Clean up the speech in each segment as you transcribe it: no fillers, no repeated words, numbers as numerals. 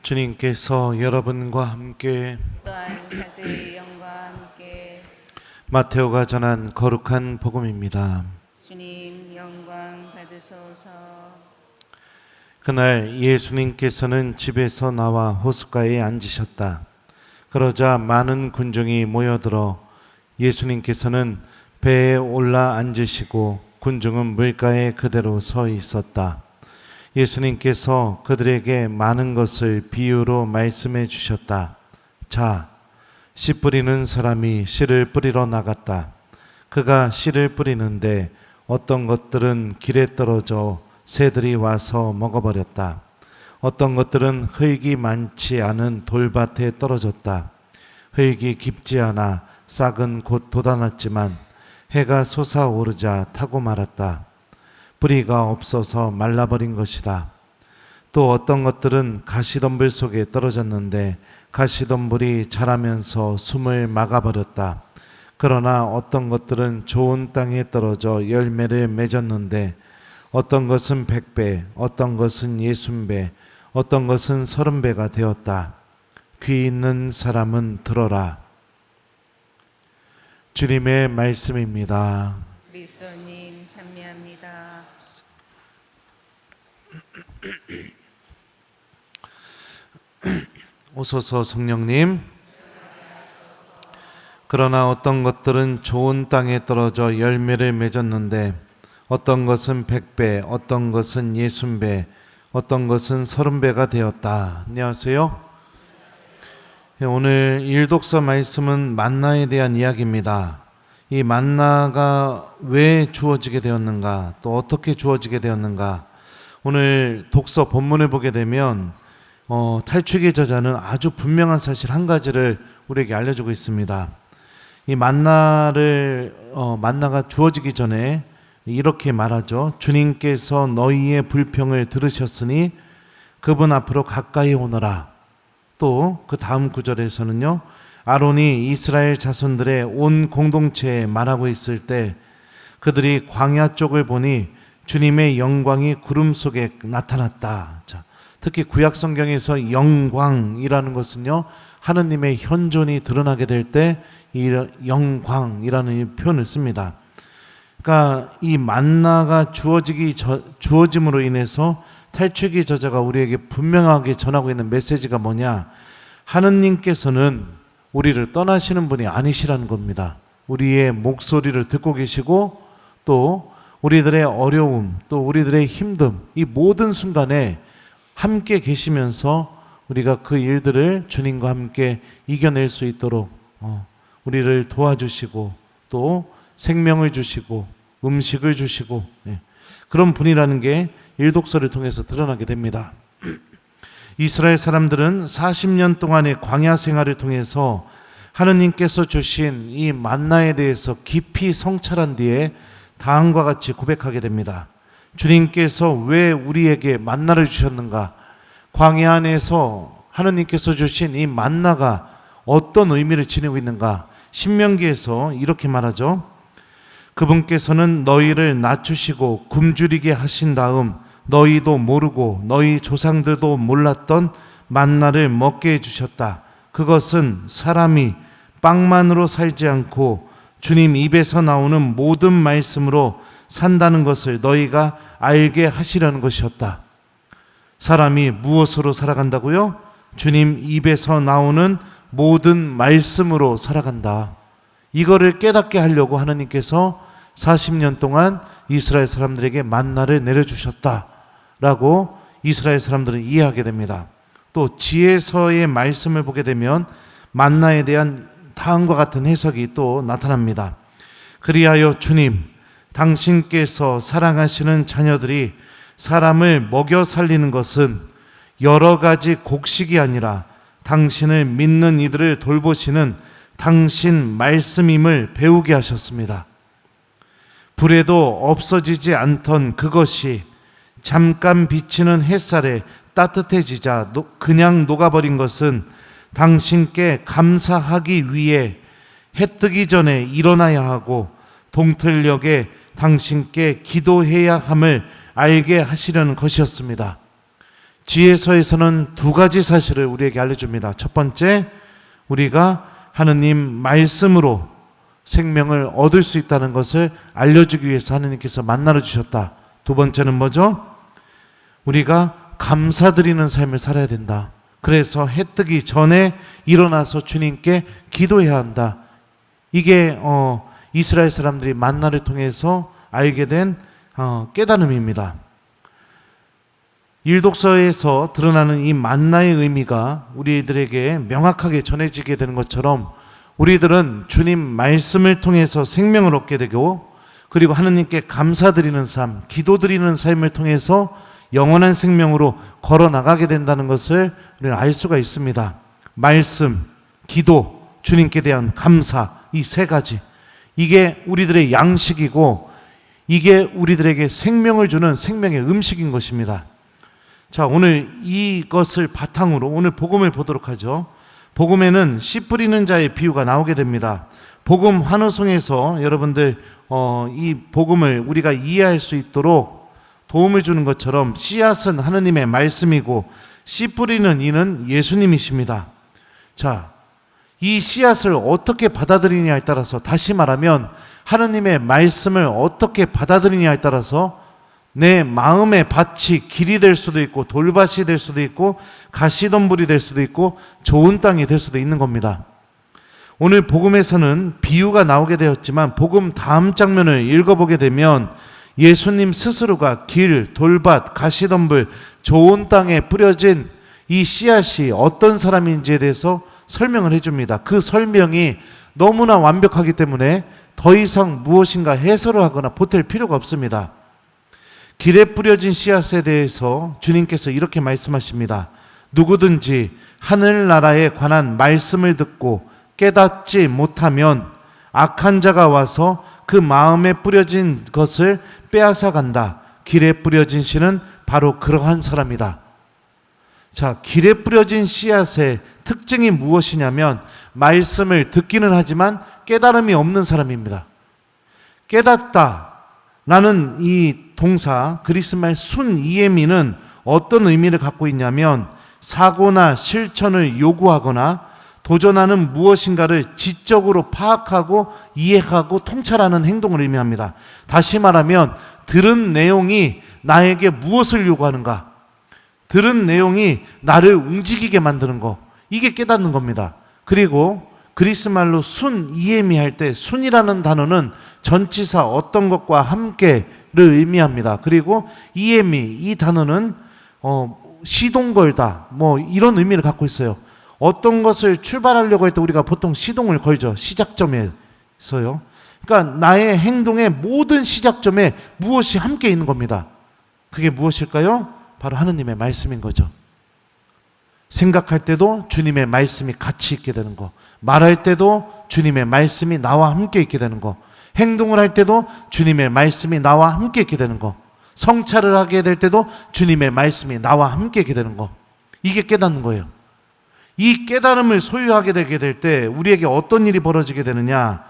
주님께서 여러분과 함께 또한 사제의 영과 함께 마테오가 전한 거룩한 복음입니다. 주님 영광 받으소서. 그날 예수님께서는 집에서 나와 호숫가에 앉으셨다. 그러자 많은 군중이 모여들어 예수님께서는 배에 올라 앉으시고 군중은 물가에 그대로 서 있었다. 예수님께서 그들에게 많은 것을 비유로 말씀해 주셨다. 자, 씨 뿌리는 사람이 씨를 뿌리러 나갔다. 그가 씨를 뿌리는데 어떤 것들은 길에 떨어져 새들이 와서 먹어버렸다. 어떤 것들은 흙이 많지 않은 돌밭에 떨어졌다. 흙이 깊지 않아 싹은 곧 돋아났지만 해가 솟아오르자 타고 말았다. 뿌리가 없어서 말라버린 것이다. 또 어떤 것들은 가시덤불 속에 떨어졌는데 가시덤불이 자라면서 숨을 막아버렸다. 그러나 어떤 것들은 좋은 땅에 떨어져 열매를 맺었는데 어떤 것은 100배, 어떤 것은 60배, 어떤 것은 30배가 되었다. 귀 있는 사람은 들어라. 주님의 말씀입니다. 그리스도님 찬미합니다. 오소서 성령님. 그러나 어떤 것들은 좋은 땅에 떨어져 열매를 맺었는데 어떤 것은 100배, 어떤 것은 60배, 어떤 것은 30배가 되었다. 안녕하세요. 오늘 일독서 말씀은 만나에 대한 이야기입니다. 이 만나가 왜 주어지게 되었는가, 또 어떻게 주어지게 되었는가. 오늘 독서 본문을 보게 되면 탈취기 저자는 아주 분명한 사실 한 가지를 우리에게 알려주고 있습니다. 이 만나가 주어지기 전에 이렇게 말하죠. 주님께서 너희의 불평을 들으셨으니 그분 앞으로 가까이 오너라. 또 그 다음 구절에서는요, 아론이 이스라엘 자손들의 온 공동체에 말하고 있을 때 그들이 광야 쪽을 보니 주님의 영광이 구름 속에 나타났다. 자, 특히 구약 성경에서 영광이라는 것은요, 하느님의 현존이 드러나게 될 때 이 영광이라는 표현을 씁니다. 그러니까 이 만나가 주어짐으로 인해서 탈취기 저자가 우리에게 분명하게 전하고 있는 메시지가 뭐냐? 하느님께서는 우리를 떠나시는 분이 아니시라는 겁니다. 우리의 목소리를 듣고 계시고 또 우리들의 어려움, 또 우리들의 힘듦, 이 모든 순간에 함께 계시면서 우리가 그 일들을 주님과 함께 이겨낼 수 있도록 우리를 도와주시고 또 생명을 주시고 음식을 주시고 그런 분이라는 게 일독서를 통해서 드러나게 됩니다. 이스라엘 사람들은 40년 동안의 광야 생활을 통해서 하느님께서 주신 이 만나에 대해서 깊이 성찰한 뒤에 다음과 같이 고백하게 됩니다. 주님께서 왜 우리에게 만나를 주셨는가? 광야 안에서 하느님께서 주신 이 만나가 어떤 의미를 지니고 있는가? 신명기에서 이렇게 말하죠. 그분께서는 너희를 낮추시고 굶주리게 하신 다음 너희도 모르고 너희 조상들도 몰랐던 만나를 먹게 해주셨다. 그것은 사람이 빵만으로 살지 않고 주님 입에서 나오는 모든 말씀으로 산다는 것을 너희가 알게 하시려는 것이었다. 사람이 무엇으로 살아간다고요? 주님 입에서 나오는 모든 말씀으로 살아간다. 이거를 깨닫게 하려고 하나님께서 40년 동안 이스라엘 사람들에게 만나를 내려주셨다라고 이스라엘 사람들은 이해하게 됩니다. 또 지혜서의 말씀을 보게 되면 만나에 대한 다음과 같은 해석이 또 나타납니다. 그리하여 주님, 당신께서 사랑하시는 자녀들이 사람을 먹여 살리는 것은 여러 가지 곡식이 아니라 당신을 믿는 이들을 돌보시는 당신 말씀임을 배우게 하셨습니다. 불에도 없어지지 않던 그것이 잠깐 비치는 햇살에 따뜻해지자 그냥 녹아버린 것은 당신께 감사하기 위해 해 뜨기 전에 일어나야 하고 동틀녘에 당신께 기도해야 함을 알게 하시려는 것이었습니다. 지혜서에서는 두 가지 사실을 우리에게 알려줍니다. 첫 번째, 우리가 하느님 말씀으로 생명을 얻을 수 있다는 것을 알려주기 위해서 하느님께서 만나러 주셨다. 두 번째는 뭐죠? 우리가 감사드리는 삶을 살아야 된다. 그래서 해 뜨기 전에 일어나서 주님께 기도해야 한다. 이게 이스라엘 사람들이 만나를 통해서 알게 된 깨달음입니다. 일독서에서 드러나는 이 만나의 의미가 우리들에게 명확하게 전해지게 되는 것처럼 우리들은 주님 말씀을 통해서 생명을 얻게 되고, 그리고 하느님께 감사드리는 삶, 기도드리는 삶을 통해서 영원한 생명으로 걸어 나가게 된다는 것을 우리는 알 수가 있습니다. 말씀, 기도, 주님께 대한 감사, 이 세 가지, 이게 우리들의 양식이고 이게 우리들에게 생명을 주는 생명의 음식인 것입니다. 자, 오늘 이것을 바탕으로 오늘 복음을 보도록 하죠. 복음에는 씨 뿌리는 자의 비유가 나오게 됩니다. 복음 환호송에서 여러분들 이 복음을 우리가 이해할 수 있도록 도움을 주는 것처럼 씨앗은 하느님의 말씀이고 씨 뿌리는 이는 예수님이십니다. 자, 이 씨앗을 어떻게 받아들이냐에 따라서, 다시 말하면 하느님의 말씀을 어떻게 받아들이냐에 따라서 내 마음의 밭이 길이 될 수도 있고 돌밭이 될 수도 있고 가시덤불이 될 수도 있고 좋은 땅이 될 수도 있는 겁니다. 오늘 복음에서는 비유가 나오게 되었지만 복음 다음 장면을 읽어보게 되면 예수님 스스로가 길, 돌밭, 가시덤불, 좋은 땅에 뿌려진 이 씨앗이 어떤 사람인지에 대해서 설명을 해줍니다. 그 설명이 너무나 완벽하기 때문에 더 이상 무엇인가 해설을 하거나 보탤 필요가 없습니다. 길에 뿌려진 씨앗에 대해서 주님께서 이렇게 말씀하십니다. 누구든지 하늘나라에 관한 말씀을 듣고 깨닫지 못하면 악한 자가 와서 그 마음에 뿌려진 것을 빼앗아 간다. 길에 뿌려진 씨는 바로 그러한 사람이다. 자, 길에 뿌려진 씨앗의 특징이 무엇이냐면 말씀을 듣기는 하지만 깨달음이 없는 사람입니다. 깨닫다라는 이 동사, 그리스말 순이에미는 어떤 의미를 갖고 있냐면 사고나 실천을 요구하거나 도전하는 무엇인가를 지적으로 파악하고 이해하고 통찰하는 행동을 의미합니다. 다시 말하면 들은 내용이 나에게 무엇을 요구하는가, 들은 내용이 나를 움직이게 만드는 것, 이게 깨닫는 겁니다. 그리고 그리스말로 순이에미 할 때 순이라는 단어는 전치사 어떤 것과 함께를 의미합니다. 그리고 이에미, 이 단어는 시동 걸다, 뭐 이런 의미를 갖고 있어요. 어떤 것을 출발하려고 할 때 우리가 보통 시동을 걸죠. 시작점에서요. 그러니까 나의 행동의 모든 시작점에 무엇이 함께 있는 겁니다. 그게 무엇일까요? 바로 하느님의 말씀인 거죠. 생각할 때도 주님의 말씀이 같이 있게 되는 거, 말할 때도 주님의 말씀이 나와 함께 있게 되는 거, 행동을 할 때도 주님의 말씀이 나와 함께 있게 되는 거, 성찰을 하게 될 때도 주님의 말씀이 나와 함께 있게 되는 거, 이게 깨닫는 거예요. 이 깨달음을 소유하게 되게 될 때 우리에게 어떤 일이 벌어지게 되느냐,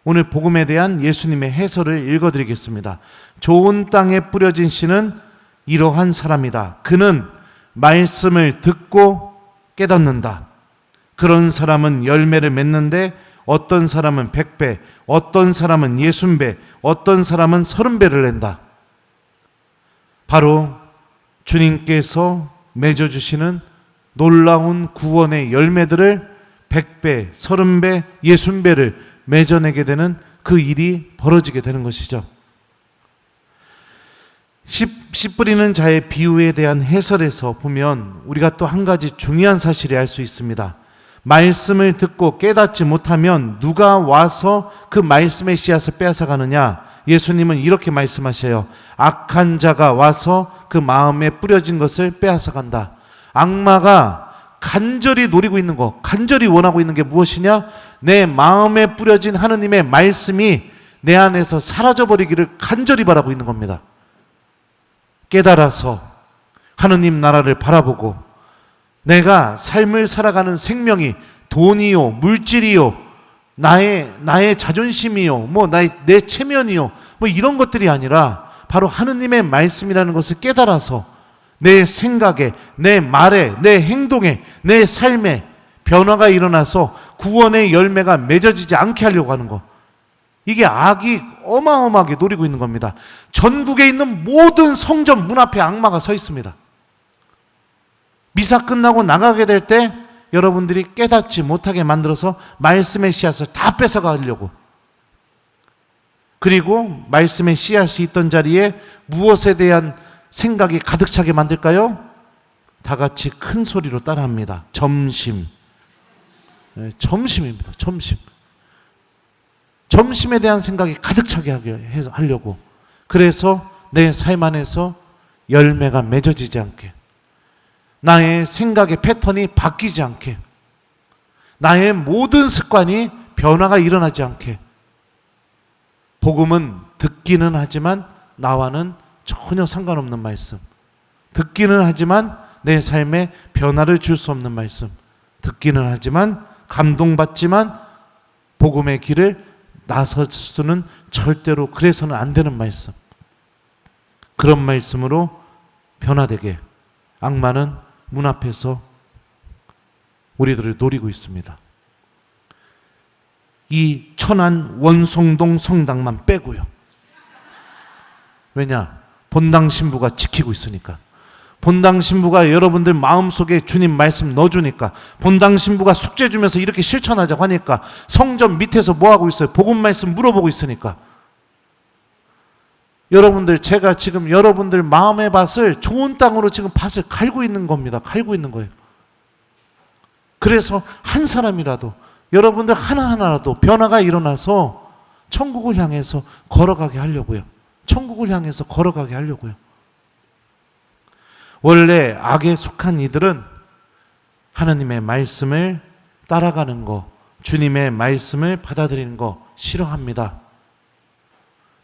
오늘 복음에 대한 예수님의 해설을 읽어드리겠습니다. 좋은 땅에 뿌려진 씨는 이러한 사람이다. 그는 말씀을 듣고 깨닫는다. 그런 사람은 열매를 맺는데 어떤 사람은 100배, 어떤 사람은 60배, 어떤 사람은 30배를 낸다. 바로 주님께서 맺어주시는 놀라운 구원의 열매들을 100배, 30배, 60배를 맺어내게 되는 그 일이 벌어지게 되는 것이죠. 씨 뿌리는 자의 비유에 대한 해설에서 보면 우리가 또 한 가지 중요한 사실을 알 수 있습니다. 말씀을 듣고 깨닫지 못하면 누가 와서 그 말씀의 씨앗을 빼앗아 가느냐? 예수님은 이렇게 말씀하셔요. 악한 자가 와서 그 마음에 뿌려진 것을 빼앗아 간다. 악마가 간절히 노리고 있는 것, 간절히 원하고 있는 게 무엇이냐? 내 마음에 뿌려진 하느님의 말씀이 내 안에서 사라져버리기를 간절히 바라고 있는 겁니다. 깨달아서 하느님 나라를 바라보고 내가 삶을 살아가는 생명이 돈이요, 물질이요, 나의 자존심이요, 내 체면이요, 이런 것들이 아니라 바로 하느님의 말씀이라는 것을 깨달아서 내 생각에, 내 말에, 내 행동에, 내 삶에 변화가 일어나서 구원의 열매가 맺어지지 않게 하려고 하는 거. 이게 악이 어마어마하게 노리고 있는 겁니다. 전국에 있는 모든 성전 문 앞에 악마가 서 있습니다. 미사 끝나고 나가게 될 때 여러분들이 깨닫지 못하게 만들어서 말씀의 씨앗을 다 뺏어가려고. 그리고 말씀의 씨앗이 있던 자리에 무엇에 대한 생각이 가득 차게 만들까요? 다 같이 큰 소리로 따라합니다. 점심. 점심입니다. 점심. 점심에 대한 생각이 가득 차게 하려고. 그래서 내 삶 안에서 열매가 맺어지지 않게, 나의 생각의 패턴이 바뀌지 않게, 나의 모든 습관이 변화가 일어나지 않게. 복음은 듣기는 하지만 나와는 전혀 상관없는 말씀. 듣기는 하지만 내 삶에 변화를 줄 수 없는 말씀. 듣기는 하지만 감동받지만 복음의 길을 나설 수는 절대로 그래서는 안 되는 말씀. 그런 말씀으로 변화되게 악마는 문 앞에서 우리들을 노리고 있습니다. 이 천안 원성동 성당만 빼고요. 왜냐? 본당 신부가 지키고 있으니까. 본당 신부가 여러분들 마음속에 주님 말씀 넣어주니까, 본당 신부가 숙제 주면서 이렇게 실천하자고 하니까, 성전 밑에서 뭐하고 있어요? 복음 말씀 물어보고 있으니까. 여러분들, 제가 지금 여러분들 마음의 밭을 좋은 땅으로 지금 밭을 갈고 있는 겁니다. 갈고 있는 거예요. 그래서 한 사람이라도, 여러분들 하나하나라도 변화가 일어나서 천국을 향해서 걸어가게 하려고요. 천국을 향해서 걸어가게 하려고요. 원래 악에 속한 이들은 하나님의 말씀을 따라가는 거, 주님의 말씀을 받아들이는 거 싫어합니다.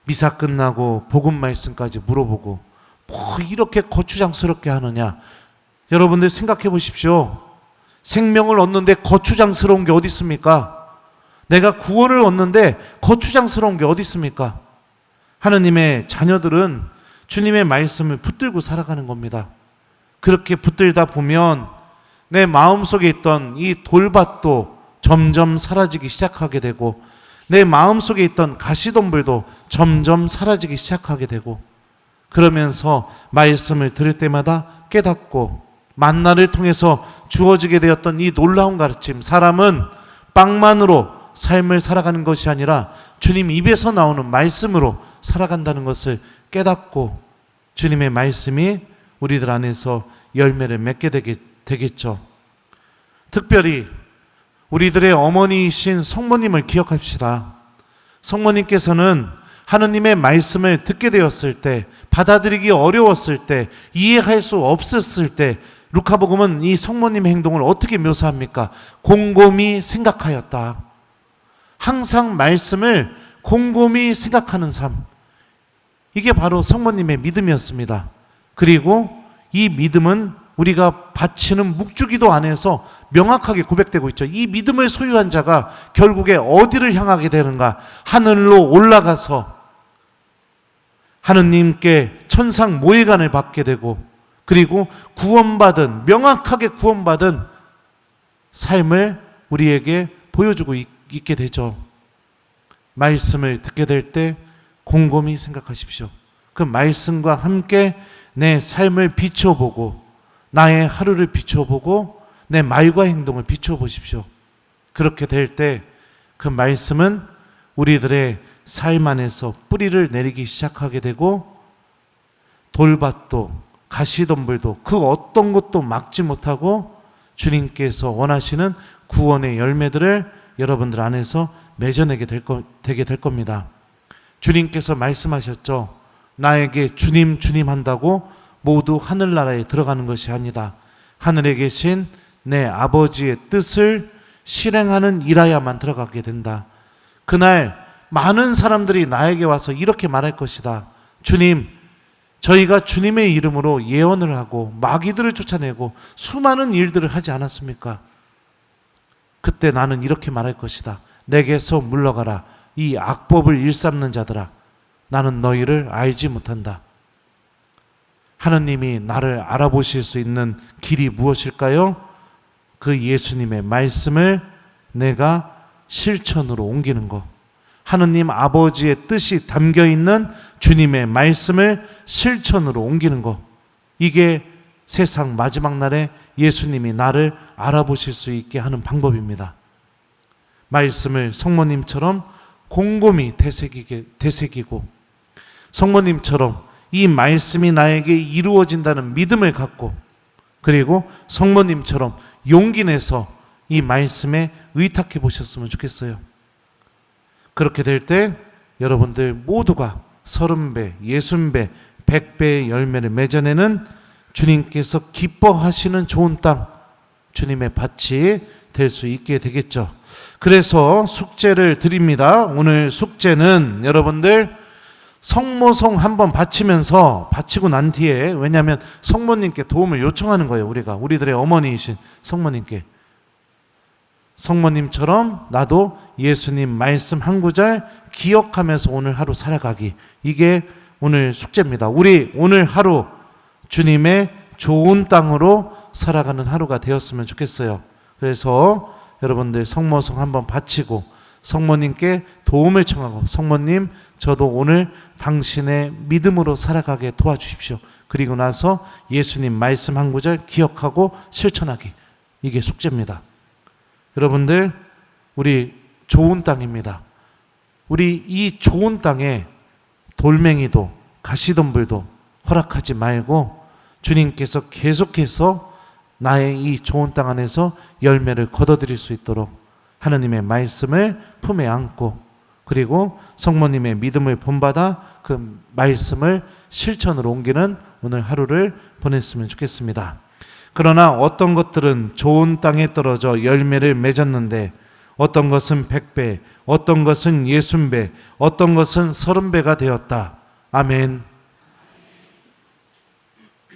미사 끝나고 복음 말씀까지 물어보고 뭐 이렇게 거추장스럽게 하느냐. 여러분들 생각해 보십시오. 생명을 얻는데 거추장스러운 게 어디 있습니까? 내가 구원을 얻는데 거추장스러운 게 어디 있습니까? 하나님의 자녀들은 주님의 말씀을 붙들고 살아가는 겁니다. 그렇게 붙들다 보면 내 마음속에 있던 이 돌밭도 점점 사라지기 시작하게 되고, 내 마음속에 있던 가시덤불도 점점 사라지기 시작하게 되고, 그러면서 말씀을 들을 때마다 깨닫고 만나를 통해서 주어지게 되었던 이 놀라운 가르침, 사람은 빵만으로 삶을 살아가는 것이 아니라 주님 입에서 나오는 말씀으로 살아간다는 것을 깨닫고 주님의 말씀이 우리들 안에서 열매를 맺게 되겠죠. 특별히 우리들의 어머니이신 성모님을 기억합시다. 성모님께서는 하느님의 말씀을 듣게 되었을 때, 받아들이기 어려웠을 때, 이해할 수 없었을 때, 루카복음은 이 성모님의 행동을 어떻게 묘사합니까? 곰곰이 생각하였다. 항상 말씀을 곰곰이 생각하는 삶. 이게 바로 성모님의 믿음이었습니다. 그리고 이 믿음은 우리가 바치는 묵주기도 안에서 명확하게 고백되고 있죠. 이 믿음을 소유한 자가 결국에 어디를 향하게 되는가? 하늘로 올라가서 하느님께 천상 모회관을 받게 되고, 그리고 구원받은, 명확하게 구원받은 삶을 우리에게 보여주고 있게 되죠. 말씀을 듣게 될 때 곰곰이 생각하십시오. 그 말씀과 함께 내 삶을 비춰보고, 나의 하루를 비춰보고, 내 말과 행동을 비춰보십시오. 그렇게 될 때 그 말씀은 우리들의 삶 안에서 뿌리를 내리기 시작하게 되고, 돌밭도 가시덤불도 그 어떤 것도 막지 못하고 주님께서 원하시는 구원의 열매들을 여러분들 안에서 맺어내게 되게 될 겁니다. 주님께서 말씀하셨죠. 나에게 주님 주님 한다고 모두 하늘나라에 들어가는 것이 아니다. 하늘에 계신 내 아버지의 뜻을 실행하는 일하야만 들어가게 된다. 그날 많은 사람들이 나에게 와서 이렇게 말할 것이다. 주님, 저희가 주님의 이름으로 예언을 하고 마귀들을 쫓아내고 수많은 일들을 하지 않았습니까? 그때 나는 이렇게 말할 것이다. 내게서 물러가라. 이 악법을 일삼는 자들아, 나는 너희를 알지 못한다. 하느님이 나를 알아보실 수 있는 길이 무엇일까요? 그 예수님의 말씀을 내가 실천으로 옮기는 것. 하느님 아버지의 뜻이 담겨 있는 주님의 말씀을 실천으로 옮기는 것. 이게 세상 마지막 날에 예수님이 나를 알아보실 수 있게 하는 방법입니다. 말씀을 성모님처럼 곰곰이 되새기고 성모님처럼 이 말씀이 나에게 이루어진다는 믿음을 갖고, 그리고 성모님처럼 용기 내서 이 말씀에 의탁해 보셨으면 좋겠어요. 그렇게 될 때 여러분들 모두가 30배, 60배, 100배의 열매를 맺어내는 주님께서 기뻐하시는 좋은 땅, 주님의 밭이 될 수 있게 되겠죠. 그래서 숙제를 드립니다. 오늘 숙제는 여러분들 성모송 한번 바치고 난 뒤에, 왜냐하면 성모님께 도움을 요청하는 거예요. 우리들의 어머니이신 성모님께. 성모님처럼 나도 예수님 말씀 한 구절 기억하면서 오늘 하루 살아가기. 이게 오늘 숙제입니다. 우리 오늘 하루 주님의 좋은 땅으로 살아가는 하루가 되었으면 좋겠어요. 그래서 여러분들 성모송 한번 바치고 성모님께 도움을 청하고, 성모님 저도 오늘 당신의 믿음으로 살아가게 도와주십시오. 그리고 나서 예수님 말씀 한 구절 기억하고 실천하기. 이게 숙제입니다. 여러분들 우리 좋은 땅입니다. 우리 이 좋은 땅에 돌멩이도 가시덤불도 허락하지 말고 주님께서 계속해서 나의 이 좋은 땅 안에서 열매를 거둬들일 수 있도록 하느님의 말씀을 품에 안고, 그리고 성모님의 믿음을 본받아 그 말씀을 실천으로 옮기는 오늘 하루를 보냈으면 좋겠습니다. 그러나 어떤 것들은 좋은 땅에 떨어져 열매를 맺었는데 어떤 것은 100배, 어떤 것은 60배, 어떤 것은 30배가 되었다. 아멘.